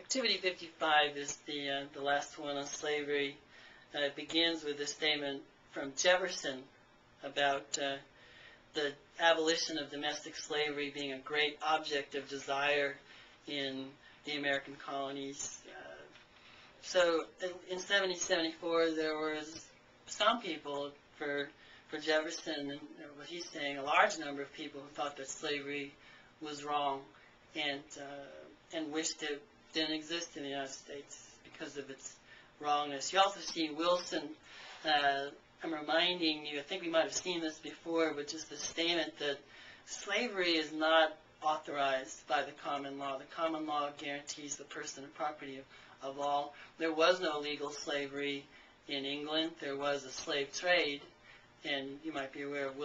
Activity 55 is the last one on slavery. It begins with a statement from Jefferson about the abolition of domestic slavery being a great object of desire in the American colonies. So in 1774, there was some people, for Jefferson, and what he's saying, a large number of people who thought that slavery was wrong and wished it didn't exist in the United States because of its wrongness. You also see Wilson, I'm reminding you, I think we might have seen this before, but just the statement that slavery is not authorized by the common law. The common law guarantees the person and property of all. There was no legal slavery in England. There was a slave trade, and you might be aware of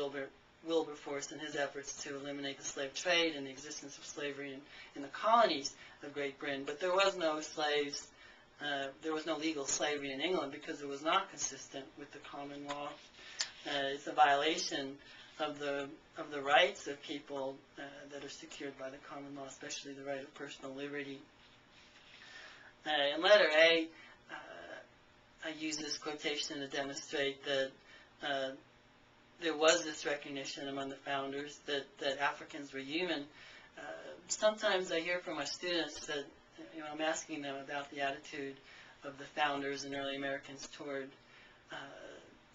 Wilberforce and his efforts to eliminate the slave trade and the existence of slavery in the colonies of Great Britain. But there was no slaves. There was no legal slavery in England because it was not consistent with the common law. It's a violation of the rights of people that are secured by the common law, especially the right of personal liberty. In letter A, I use this quotation to demonstrate that there was this recognition among the founders that Africans were human. Sometimes I hear from my students that, I'm asking them about the attitude of the founders and early Americans toward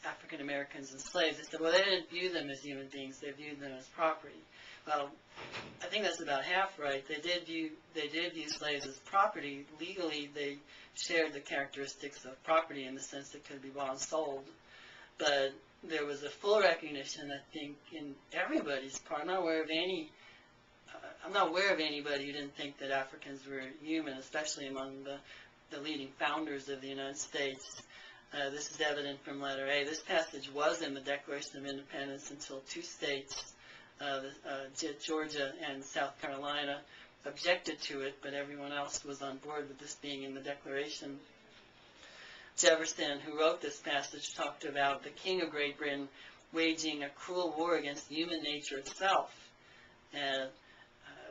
African Americans and slaves. They said, well, they didn't view them as human beings; they viewed them as property. Well, I think that's about half right. They did view slaves as property. Legally, they shared the characteristics of property in the sense that could be bought and sold. But there was a full recognition, I think, in everybody's part. I'm not aware of anybody who didn't think that Africans were human, especially among the leading founders of the United States. This is evident from letter A. This passage was in the Declaration of Independence until two states, Georgia and South Carolina, objected to it, but everyone else was on board with this being in the Declaration. Jefferson, who wrote this passage, talked about the King of Great Britain waging a cruel war against human nature itself,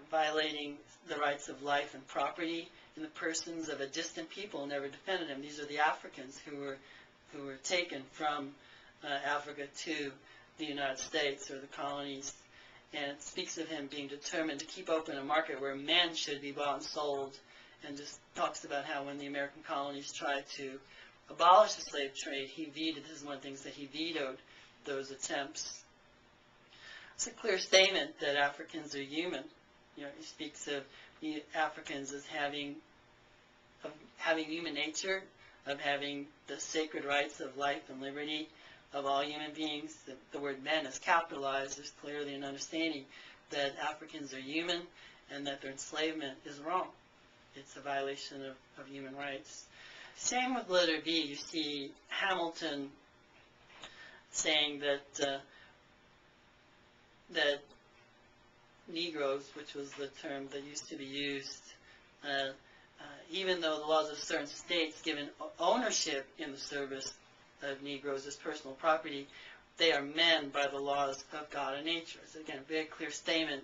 violating the rights of life and property in the persons of a distant people who never defended him. These are the Africans who were taken from Africa to the United States or the colonies. And it speaks of him being determined to keep open a market where men should be bought and sold, and just talks about how when the American colonies tried to abolish the slave trade, this is one of the things that he vetoed those attempts. It's a clear statement that Africans are human. He speaks of the Africans as having human nature, of having the sacred rights of life and liberty of all human beings. The word men is capitalized. There's clearly an understanding that Africans are human and that their enslavement is wrong. It's a violation of human rights. Same with letter B. You see Hamilton saying that Negroes, which was the term that used to be used, even though the laws of certain states given ownership in the service of Negroes as personal property, they are men by the laws of God and nature. So again, a very clear statement.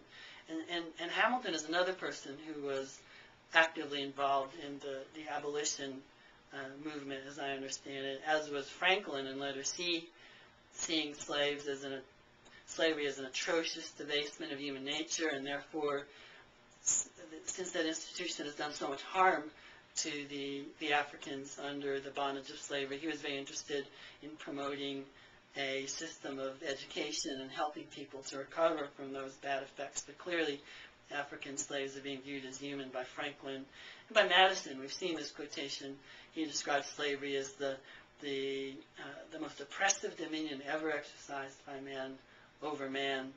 And Hamilton is another person who was actively involved in the abolition movement, as I understand it, as was Franklin in letter C, seeing slavery as an atrocious debasement of human nature, and therefore, since that institution has done so much harm to the Africans under the bondage of slavery, he was very interested in promoting a system of education and helping people to recover from those bad effects. But clearly, African slaves are being viewed as human by Franklin. And by Madison, we've seen this quotation. He describes slavery as the most oppressive dominion ever exercised by man over man.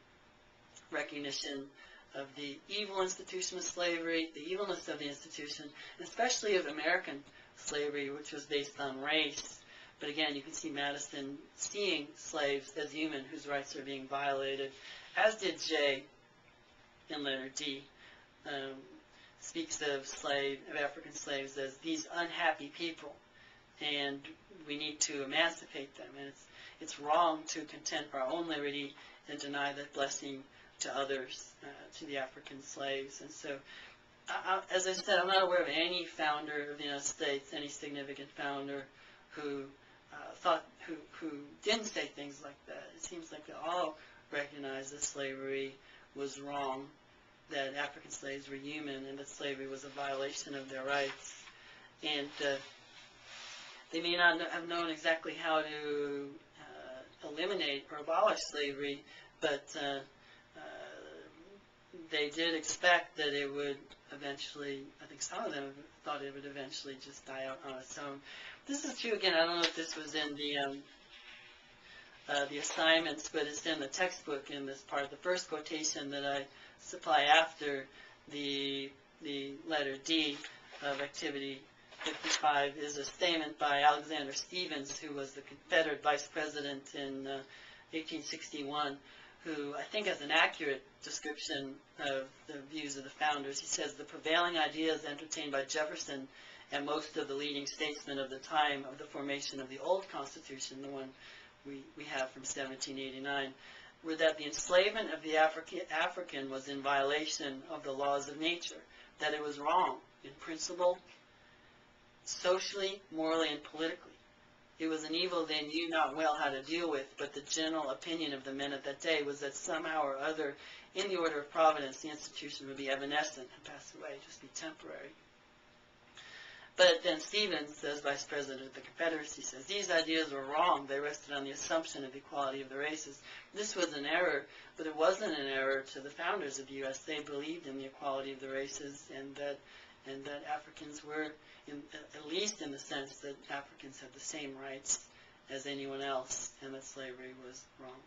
Recognition of the evil institution of slavery, the evilness of the institution, and especially of American slavery, which was based on race. But again, you can see Madison seeing slaves as human whose rights are being violated, as did Jay in letter D. Speaks of African slaves as these unhappy people, and we need to emancipate them. And it's wrong to contend for our own liberty and deny that blessing to others, to the African slaves. And so as I said, I'm not aware of any founder of the United States, any significant founder who who didn't say things like that. It seems like they all recognized that slavery was wrong, that African slaves were human, and that slavery was a violation of their rights. And they may not have known exactly how to eliminate or abolish slavery, but they did expect that it would eventually, I think some of them thought it would eventually just die out on its own. This is true, again, I don't know if this was in the assignments, but it's in the textbook in this part. The first quotation that I supply after the letter D of activity 55 is a statement by Alexander Stephens, who was the Confederate vice president in 1861, who I think has an accurate description of the views of the founders. He says, the prevailing ideas entertained by Jefferson and most of the leading statesmen of the time of the formation of the old Constitution, the one we have from 1789, were that the enslavement of the African was in violation of the laws of nature, that it was wrong in principle, socially, morally, and politically. It was an evil they knew not well how to deal with, but the general opinion of the men of that day was that somehow or other, in the order of providence, the institution would be evanescent and pass away, just be temporary. But then Stephens, as vice president of the Confederacy, says these ideas were wrong. They rested on the assumption of equality of the races. This was an error, but it wasn't an error to the founders of the U.S. They believed in the equality of the races, and that Africans were, at least in the sense that Africans had the same rights as anyone else, and that slavery was wrong.